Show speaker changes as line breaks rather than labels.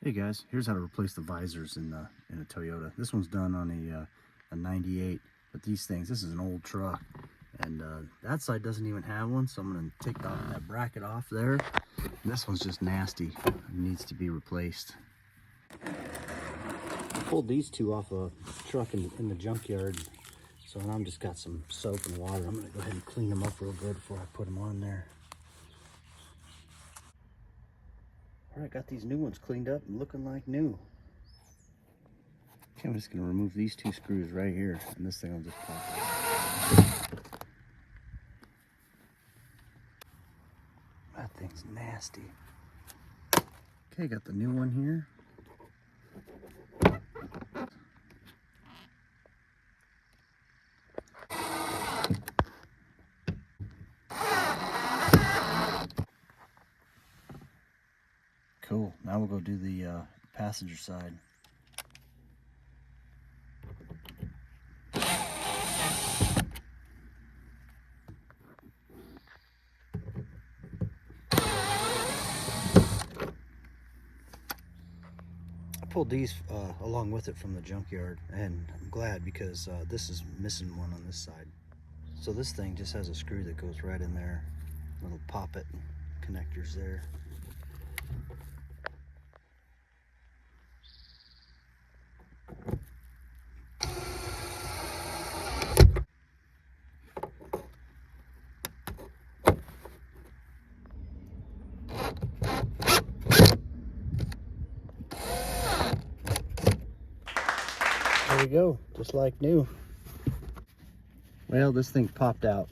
Hey guys, here's how to replace the visors in a Toyota. This one's done on a 98, but these things, this is an old truck, and that side doesn't even have one, so I'm going to take that bracket off there. And this one's just nasty. It needs to be replaced. I pulled these two off a truck in the junkyard, so now I'm just got some soap and water. I'm going to go ahead and clean them up real good before I put them on there. All right, got these new ones cleaned up and looking like new. Okay, I'm just going to remove these two screws right here, and this thing will just pop out. That thing's nasty. Okay, got the new one here. Cool, now we'll go do the passenger side. I pulled these along with it from the junkyard, and I'm glad because this is missing one on this side. So this thing just has a screw that goes right in there, little poppet connectors there. There we go, just like new. Well, this thing popped out.